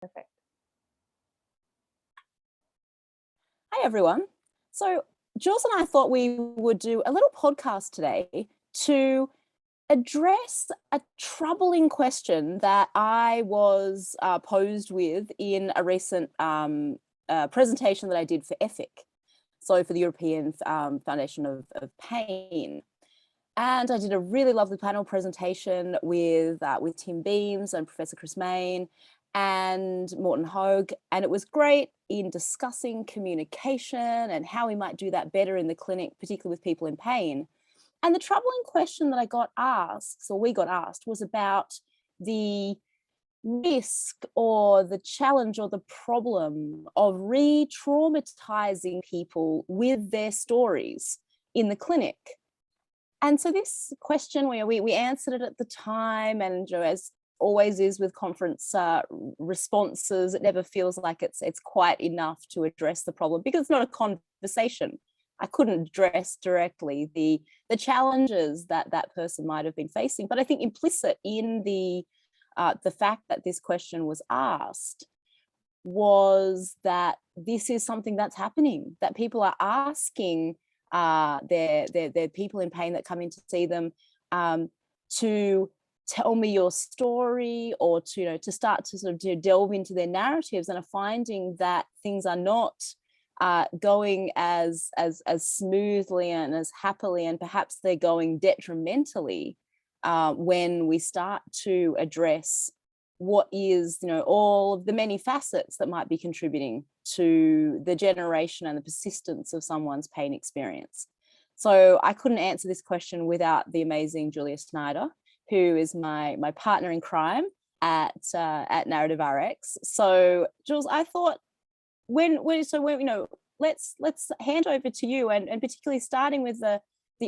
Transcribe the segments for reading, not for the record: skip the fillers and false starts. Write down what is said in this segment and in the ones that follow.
Perfect. Hi, everyone. So, Jules and I thought we would do a little podcast today to address a troubling question that I was posed with in a recent presentation that I did for EFIC, so for the European Foundation of Pain. And I did a really lovely panel presentation with Tim Beams and Professor Chris Main and Morten Hogue. And it was great in discussing communication and how we might do that better in the clinic, particularly with people in pain. And the troubling question that we got asked, was about the risk or the challenge or the problem of re-traumatizing people with their stories in the clinic. And so this question, we answered it at the time, and as always is with conference responses, it never feels like it's quite enough to address the problem because it's not a conversation. I couldn't address directly the challenges that person might have been facing, but I think implicit in the fact that this question was asked was that this is something that's happening, that people are asking they're people in pain that come in to see them to tell me your story, or to start to sort of delve into their narratives, and are finding that things are not going as smoothly and as happily, and perhaps they're going detrimentally when we start to address what is, all of the many facets that might be contributing to the generation and the persistence of someone's pain experience. So I couldn't answer this question without the amazing Julia Snyder, who is my partner in crime at Narrative RX. So Jules, I thought let's hand over to you, and particularly starting with the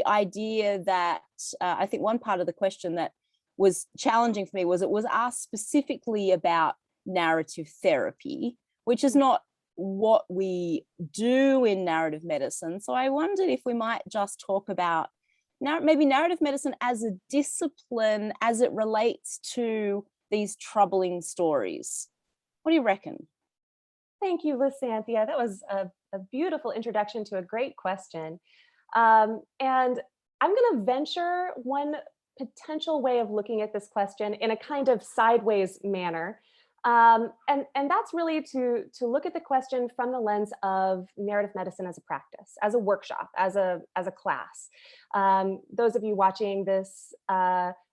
idea that I think one part of the question that was challenging for me was it was asked specifically about narrative therapy, which is not what we do in narrative medicine. So I wondered if we might just talk about maybe narrative medicine as a discipline as it relates to these troubling stories. What do you reckon? Thank you, Lissanthea. That was a beautiful introduction to a great question. And I'm going to venture one potential way of looking at this question in a kind of sideways manner. And that's really to look at the question from the lens of narrative medicine as a practice, as a workshop, as a class. Those of you watching this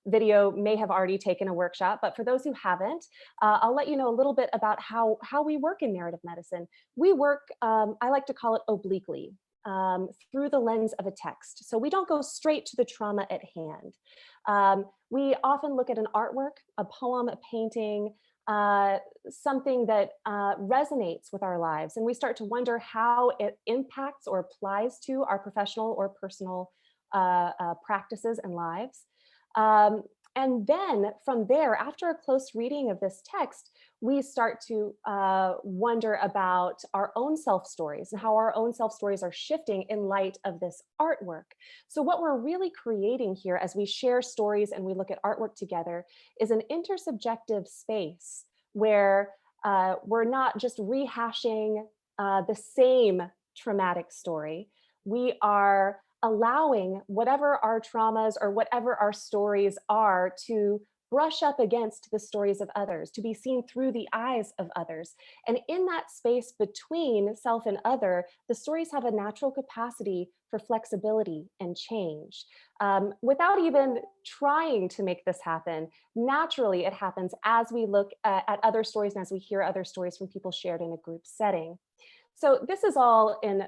video may have already taken a workshop, but for those who haven't, I'll let you know a little bit about how we work in narrative medicine. We work, I like to call it obliquely, through the lens of a text. So we don't go straight to the trauma at hand. We often look at an artwork, a poem, a painting, something that resonates with our lives, and we start to wonder how it impacts or applies to our professional or personal practices and lives. And then from there, after a close reading of this text, we start to wonder about our own self stories and how our own self stories are shifting in light of this artwork. So what we're really creating here as we share stories and we look at artwork together is an intersubjective space where we're not just rehashing the same traumatic story. We are allowing whatever our traumas or whatever our stories are to brush up against the stories of others, to be seen through the eyes of others. And in that space between self and other, the stories have a natural capacity for flexibility and change. Without even trying to make this happen, naturally it happens as we look at other stories and as we hear other stories from people shared in a group setting. So this is all in,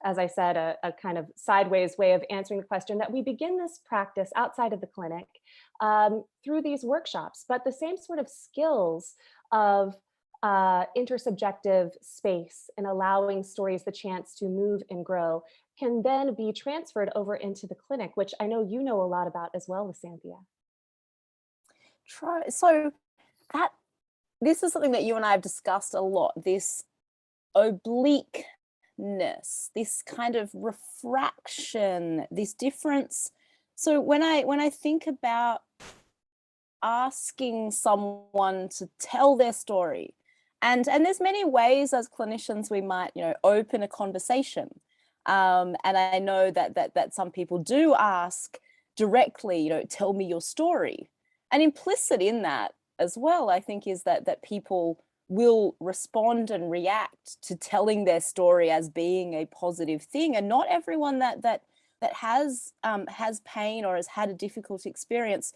as I said, a kind of sideways way of answering the question that we begin this practice outside of the clinic through these workshops, but the same sort of skills of intersubjective space and allowing stories the chance to move and grow can then be transferred over into the clinic, which I know you know a lot about as well, Lissanthea. So this is something that you and I have discussed a lot, this obliqueness, this kind of refraction, this difference. So when I think about asking someone to tell their story. And there's many ways as clinicians we might, open a conversation. And I know that some people do ask directly, tell me your story. And implicit in that as well, I think, is that people will respond and react to telling their story as being a positive thing. And not everyone that has pain or has had a difficult experience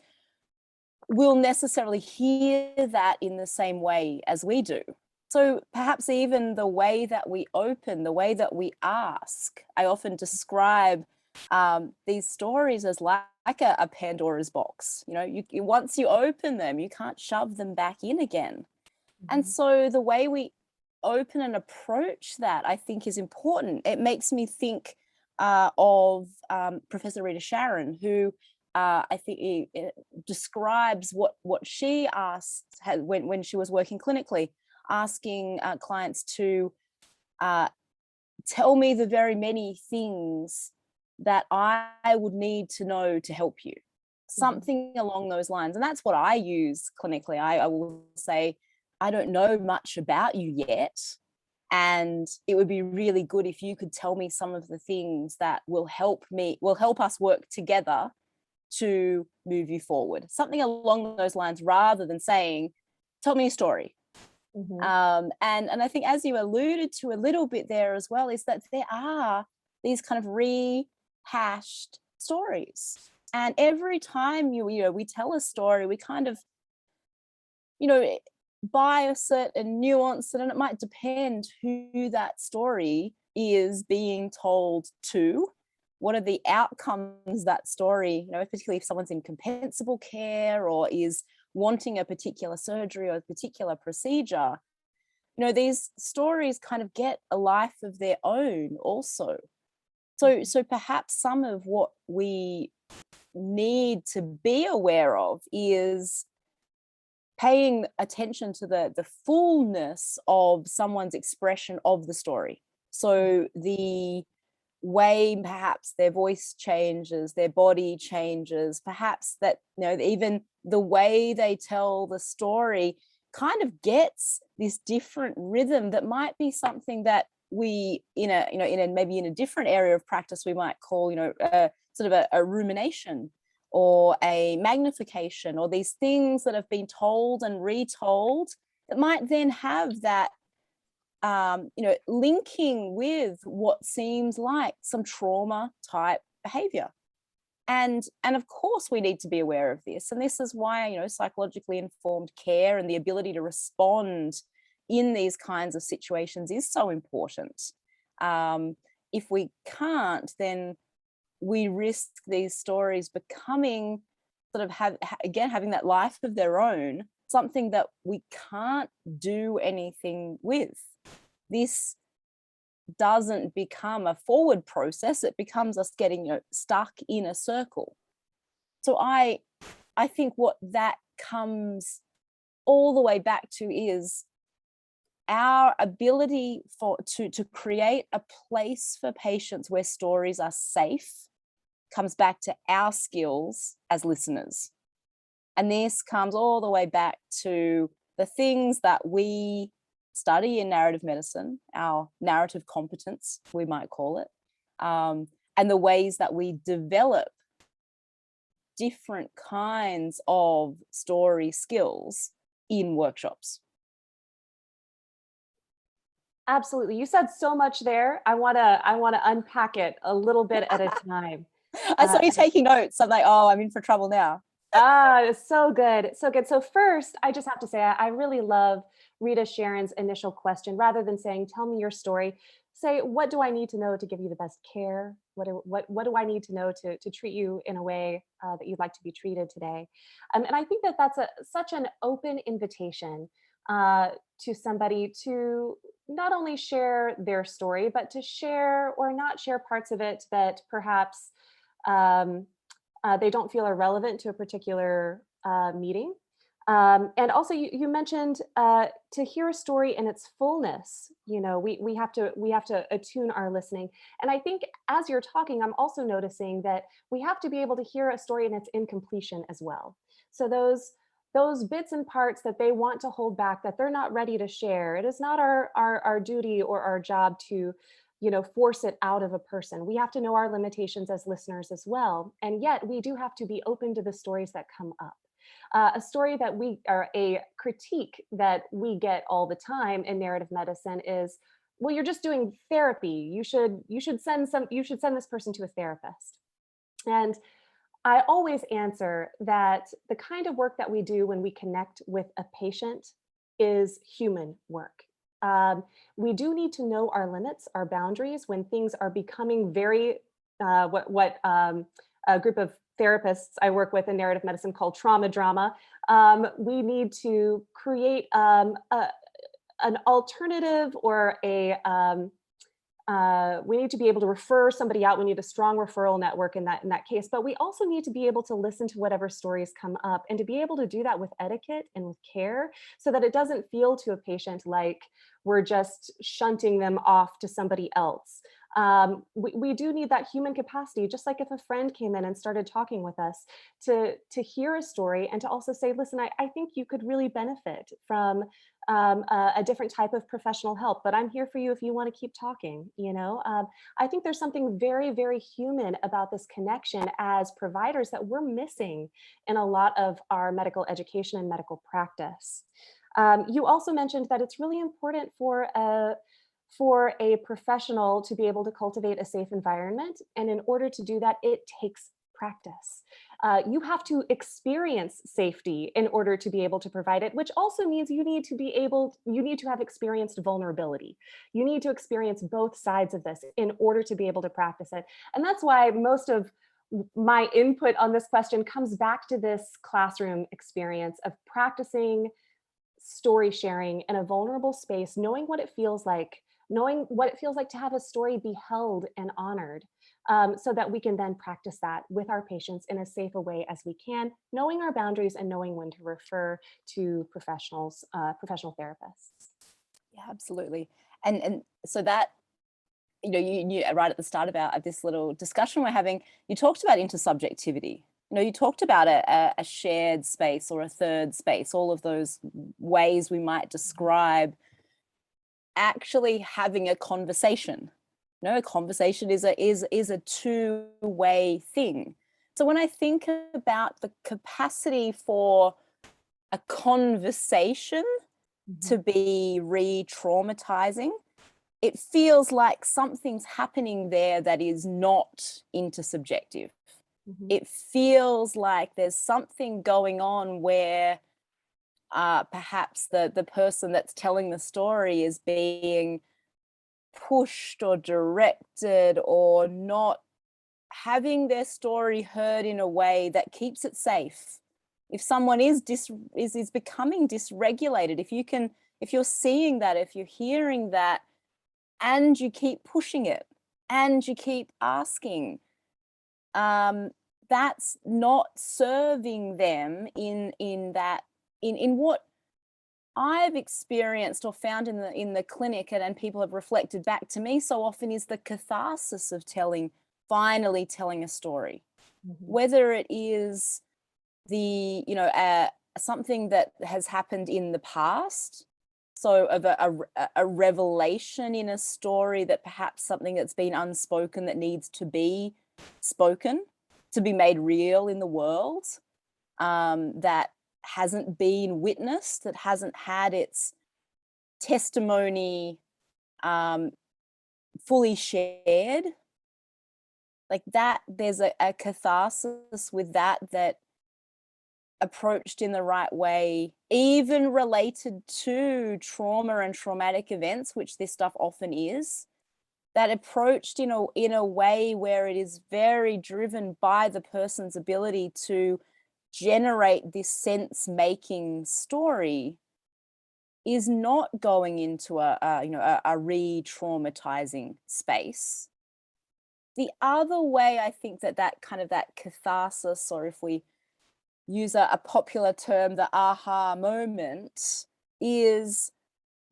will necessarily hear that in the same way as we do. So perhaps even the way that we open, the way that we ask, I often describe these stories as like a Pandora's box. Once you open them, you can't shove them back in again. And so the way we open and approach that, I think, is important. It makes me think of Professor Rita Sharon, who I think describes what she asked when she was working clinically, asking clients to tell me the very many things that I would need to know to help you. Something along those lines. And that's what I use clinically. I will say, I don't know much about you yet, and it would be really good if you could tell me some of the things that will help us work together to move you forward. Something along those lines, rather than saying, tell me a story. And I think, as you alluded to a little bit there as well, is that there are these kind of rehashed stories. And every time we tell a story, we kind of, by a certain nuance, and it might depend who that story is being told to. What are the outcomes that story, particularly if someone's in compensable care or is wanting a particular surgery or a particular procedure, these stories kind of get a life of their own also. So perhaps some of what we need to be aware of is paying attention to the fullness of someone's expression of the story. So the way perhaps their voice changes, their body changes, perhaps that, even the way they tell the story kind of gets this different rhythm that might be something that we maybe in a different area of practice we might call sort of a rumination or a magnification, or these things that have been told and retold that might then have that linking with what seems like some trauma type behavior. And of course we need to be aware of this, and this is why psychologically informed care and the ability to respond in these kinds of situations is so important. If we can't, then we risk these stories becoming sort of having that life of their own, something that we can't do anything with. This doesn't become a forward process, it becomes us getting stuck in a circle. So I think what that comes all the way back to is our ability to create a place for patients where stories are safe comes back to our skills as listeners. And this comes all the way back to the things that we study in narrative medicine, our narrative competence, we might call it, and the ways that we develop different kinds of story skills in workshops. Absolutely. You said so much there. I want to unpack it a little bit at a time. I saw you taking notes. I'm like, oh, I'm in for trouble now. It's so good. So good. So first, I just have to say, I really love Rita Sharon's initial question. Rather than saying, tell me your story, say, what do I need to know to give you the best care? What do I need to know to treat you in a way that you'd like to be treated today? And I think that that's such an open invitation to somebody to not only share their story, but to share or not share parts of it that perhaps they don't feel are relevant to a particular meeting. And also, you mentioned to hear a story in its fullness. We have to attune our listening. And I think as you're talking, I'm also noticing that we have to be able to hear a story in its incompletion as well. So those those bits and parts that they want to hold back, that they're not ready to share. It is not our duty or our job to, force it out of a person. We have to know our limitations as listeners as well. And yet we do have to be open to the stories that come up. A story that we or a critique that we get all the time in narrative medicine is, well, you're just doing therapy. You should send this person to a therapist. And I always answer that the kind of work that we do when we connect with a patient is human work. We do need to know our limits, our boundaries when things are becoming very, what a group of therapists I work with in narrative medicine called trauma drama. We need to create an alternative or we need to be able to refer somebody out. We need a strong referral network in that case. But we also need to be able to listen to whatever stories come up and to be able to do that with etiquette and with care, so that it doesn't feel to a patient like we're just shunting them off to somebody else. We do need that human capacity, just like if a friend came in and started talking with us, to hear a story and to also say, listen, I think you could really benefit from a different type of professional help, but I'm here for you if you want to keep talking. I think there's something very, very human about this connection as providers that we're missing in a lot of our medical education and medical practice. You also mentioned that it's really important for a professional to be able to cultivate a safe environment. And in order to do that, it takes practice. You have to experience safety in order to be able to provide it, which also means you need to have experienced vulnerability. You need to experience both sides of this in order to be able to practice it. And that's why most of my input on this question comes back to this classroom experience of practicing story sharing in a vulnerable space, knowing what it feels like to have a story be held and honored, so that we can then practice that with our patients in as safe a way as we can, knowing our boundaries and knowing when to refer to professional therapists. Yeah, absolutely. And so that, you right at the start about this little discussion we're having, you talked about intersubjectivity. You talked about a shared space or a third space, all of those ways we might describe actually having a conversation. A conversation is a two-way thing. So when I think about the capacity for a conversation Mhm, to be re-traumatizing, it feels like something's happening there that is not intersubjective. mhm, It feels like there's something going on where perhaps the person that's telling the story is being pushed or directed or not having their story heard in a way that keeps it safe. If someone is becoming dysregulated, if you're seeing that, if you're hearing that, and you keep pushing it and you keep asking, um, that's not serving them in what I've experienced or found in the clinic, and people have reflected back to me so often, is the catharsis of finally telling a story. mhm, Whether it is something that has happened in the past, so of a revelation in a story, that perhaps something that's been unspoken that needs to be spoken, to be made real in the world, that hasn't been witnessed, that hasn't had its testimony um, fully shared, like that. There's a catharsis with that approached in the right way, even related to trauma and traumatic events, which this stuff often is, that approached in a way where it is very driven by the person's ability to generate this sense making story, is not going into a re-traumatizing space. The other way I think that kind of that catharsis, or if we use a popular term, the aha moment, is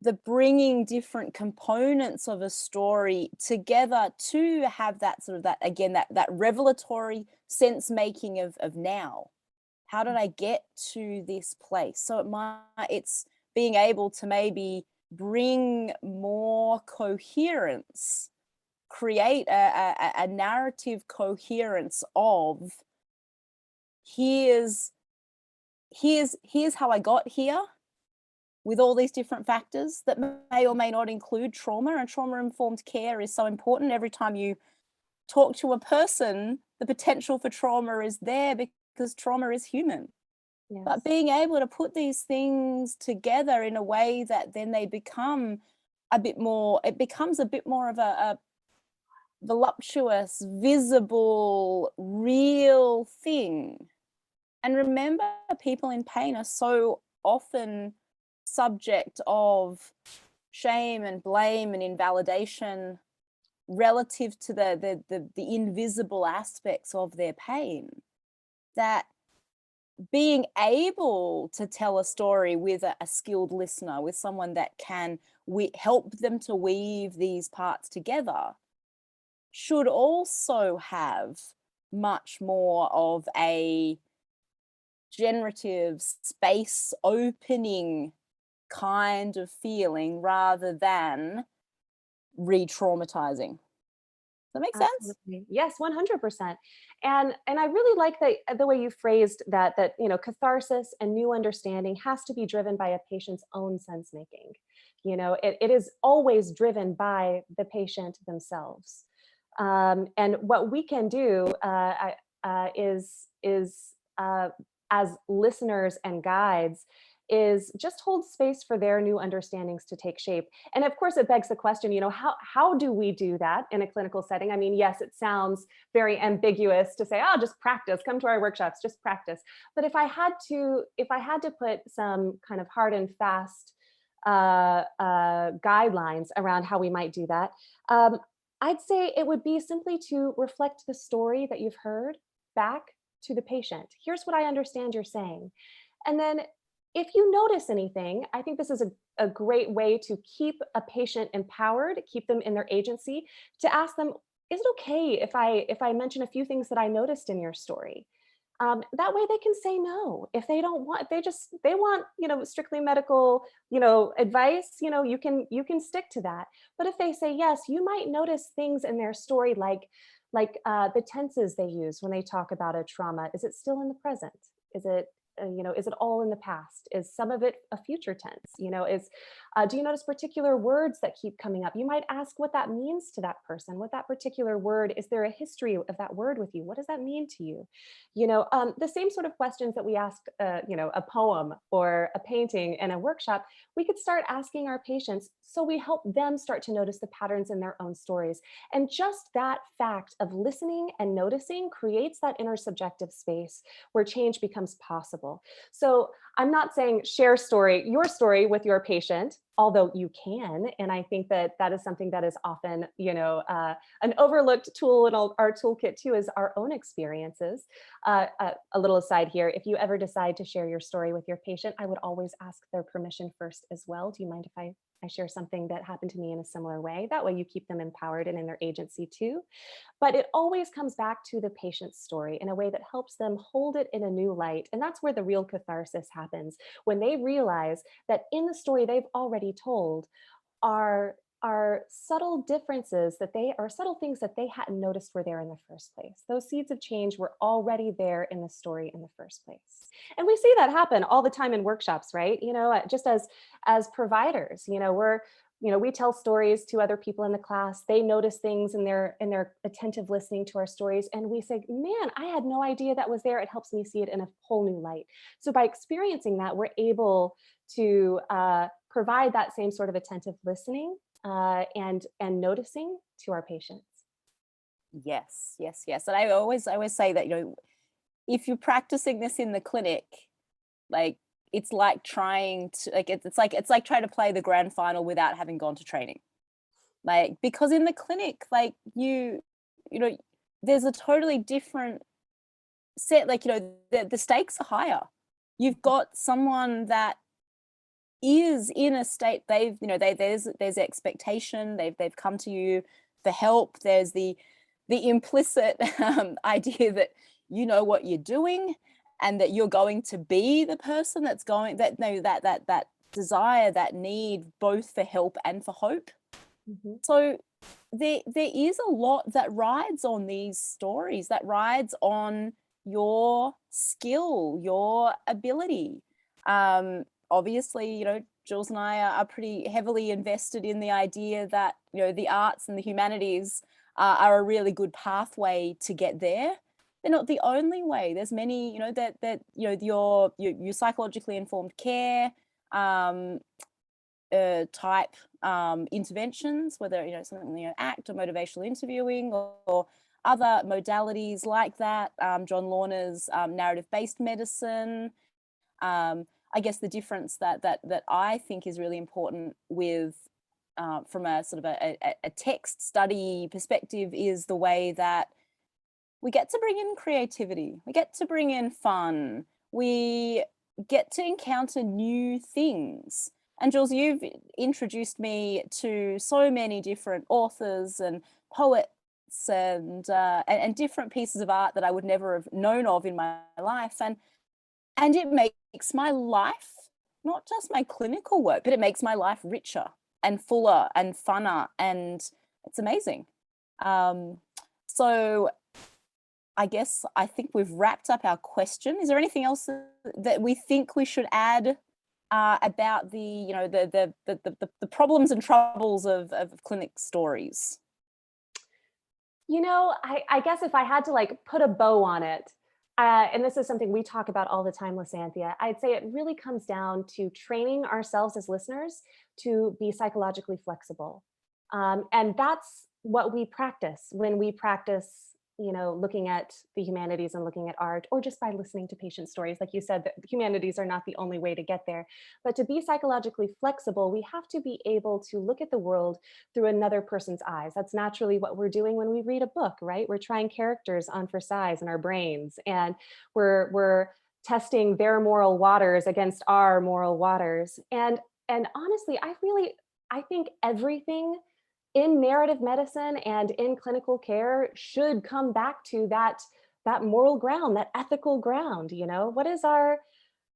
the bringing different components of a story together to have that sort of, that again, that revelatory sense making of now. How did I get to this place? So it's being able to maybe bring more coherence, create a narrative coherence of here's here's how I got here with all these different factors that may or may not include trauma. And trauma informed care is so important. Every time you talk to a person, the potential for trauma is there because trauma is human. But Yes. being able to put these things together in a way that then they become a bit more, it becomes a bit more of a voluptuous, visible, real thing. And remember, people in pain are so often subject of shame and blame and invalidation relative to the invisible aspects of their pain, that being able to tell a story with a skilled listener, with someone that can help them to weave these parts together, should also have much more of a generative space opening kind of feeling rather than re-traumatizing. Does that make sense? Absolutely. Yes, 100%. And I really like the way you phrased that catharsis and new understanding has to be driven by a patient's own sense making. It is always driven by the patient themselves. And what we can do is as listeners and guides is just hold space for their new understandings to take shape. And of course, it begs the question, how do we do that in a clinical setting? I mean, yes, it sounds very ambiguous to say, oh, just practice, come to our workshops, just practice. But if I had to put some kind of hard and fast guidelines around how we might do that, I'd say it would be simply to reflect the story that you've heard back to the patient. Here's what I understand you're saying. And then if you notice anything, I think this is a great way to keep a patient empowered, keep them in their agency, to ask them, is it okay if I mention a few things that I noticed in your story? That way they can say no. If they don't want, if they want, strictly medical, advice, you can stick to that. But if they say yes, you might notice things in their story like the tenses they use when they talk about a trauma. Is it still in the present? Is it all in the past? Is some of it a future tense? Do you notice particular words that keep coming up? You might ask what that means to that person, what that particular word, is there a history of that word with you? What does that mean to you? The same sort of questions that we ask, a poem or a painting in a workshop, we could start asking our patients, so we help them start to notice the patterns in their own stories. And just that fact of listening and noticing creates that intersubjective space where change becomes possible. So I'm not saying share your story with your patient, although you can. And I think that is something that is often, an overlooked tool in our toolkit too, is our own experiences. A little aside here, if you ever decide to share your story with your patient, I would always ask their permission first as well. Do you mind if I share something that happened to me in a similar way? That way you keep them empowered and in their agency too. But it always comes back to the patient's story in a way that helps them hold it in a new light. And that's where the real catharsis happens, when they realize that in the story they've already told are subtle differences that they are subtle things that they hadn't noticed were there in the first place. Those seeds of change were already there in the story in the first place. And we see that happen all the time in workshops, right? Just as providers, we tell stories to other people in the class. They notice things in their attentive listening to our stories, and we say, man, I had no idea that was there. It helps me see it in a whole new light. So by experiencing that, we're able to provide that same sort of attentive listening and noticing to our patients. Yes, yes, yes. And I always say that, if you're practicing this in the clinic, like it's like trying to like it's like trying to play the grand final without having gone to training. Like, because in the clinic, like you know, there's a totally different set, like, the stakes are higher. You've got someone that is in a state, there's expectation, they've come to you for help. There's the implicit idea that you know what you're doing, and that you're going to be the person that's going, that no, that desire, that need both for help and for hope. So there is a lot that rides on these stories, that rides on your skill, your ability. Obviously, you know, Jules and I are pretty heavily invested in the idea that, you know, the arts and the humanities are a really good pathway to get there. They're not the only way. There's many, you know, that you know, your psychologically informed care type interventions, whether, you know, something, you know, ACT or motivational interviewing or other modalities like that. John Lorna's narrative-based medicine. I guess the difference that I think is really important with from a sort of a text study perspective is the way that we get to bring in creativity, we get to bring in fun, we get to encounter new things. And Jules, you've introduced me to so many different authors and poets and different pieces of art that I would never have known of in my life. And it makes my life, not just my clinical work, but it makes my life richer and fuller and funner, and it's amazing. So I think we've wrapped up our question. Is there anything else that we think we should add about the, you know, the problems and troubles of clinic stories? You know, I guess if I had to like put a bow on it, and this is something we talk about all the time, Lissanthea, I'd say it really comes down to training ourselves as listeners to be psychologically flexible. And that's what we practice when we practice, you know, looking at the humanities and looking at art, or just by listening to patient stories. Like you said, the humanities are not the only way to get there. But to be psychologically flexible, we have to be able to look at the world through another person's eyes. That's naturally what we're doing when we read a book, right? We're trying characters on for size in our brains, and we're testing their moral waters against our moral waters. And honestly, I think everything in narrative medicine and in clinical care should come back to that moral ground, that ethical ground. You know, what is our,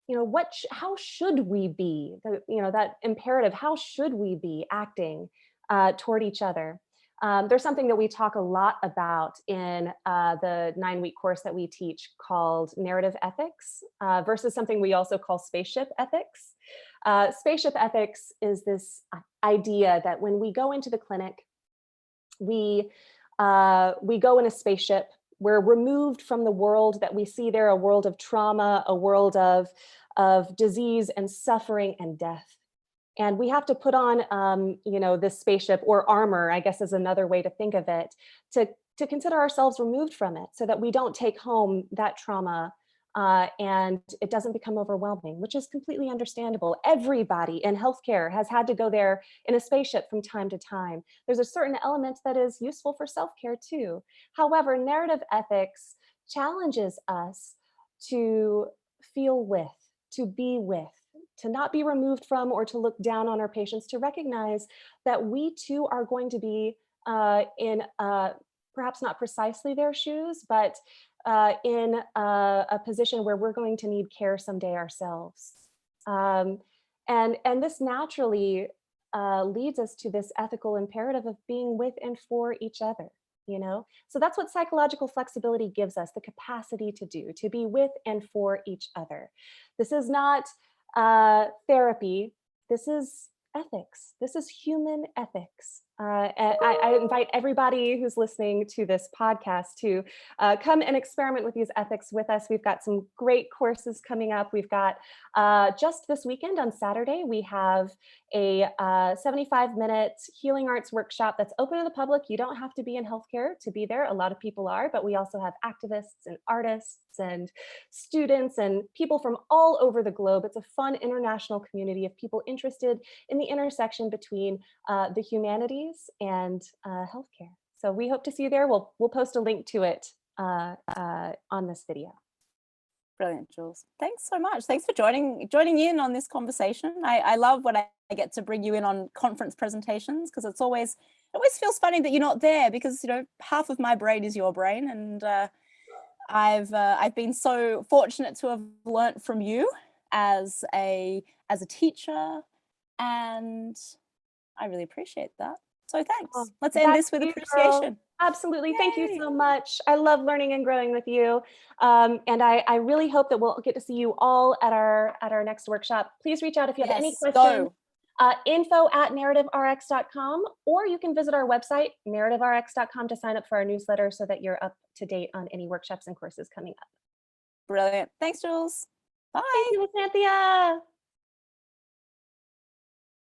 you know, how should we be, you know, that imperative, how should we be acting toward each other? There's something that we talk a lot about in the 9-week course that we teach called narrative ethics versus something we also call spaceship ethics. Spaceship ethics is this idea that when we go into the clinic, we go in a spaceship. We're removed from the world that we see there, a world of trauma, a world of disease and suffering and death. And we have to put on, you know, this spaceship, or armor, I guess is another way to think of it, to consider ourselves removed from it so that we don't take home that trauma and it doesn't become overwhelming, which is completely understandable. Everybody in healthcare has had to go there in a spaceship from time to time. There's a certain element that is useful for self-care too. However, narrative ethics challenges us to feel with, to be with, to not be removed from or to look down on our patients, to recognize that we too are going to be in perhaps not precisely their shoes, but in a position where we're going to need care someday ourselves. And this naturally leads us to this ethical imperative of being with and for each other, you know? So that's what psychological flexibility gives us, the capacity to do, to be with and for each other. This is not therapy, this is ethics. This is human ethics. And I invite everybody who's listening to this podcast to come and experiment with these ethics with us. We've got some great courses coming up. We've got just this weekend on Saturday, we have a 75-minute healing arts workshop that's open to the public. You don't have to be in healthcare to be there. A lot of people are, but we also have activists and artists and students and people from all over the globe. It's a fun international community of people interested in the intersection between the humanities and healthcare. So we hope to see you there. We'll post a link to it on this video. Brilliant, Jules. Thanks so much. Thanks for joining in on this conversation. I love when I get to bring you in on conference presentations, because it always feels funny that you're not there, because, you know, half of my brain is your brain, and I've been so fortunate to have learnt from you as a teacher, and I really appreciate that. So Oh, thanks. Let's end that's this with you, girl. appreciation. Absolutely. Thank you Yay! so much. I love learning and growing with you. And I really hope that we'll get to see you all at our next workshop. Please reach out if you have any Yes, questions. go. Info@narrativerx.com, or you can visit our website, narrativerx.com, to sign up for our newsletter so that you're up to date on any workshops and courses coming up. Brilliant. Thanks, Jules. Thank Bye. you, Lissanthea.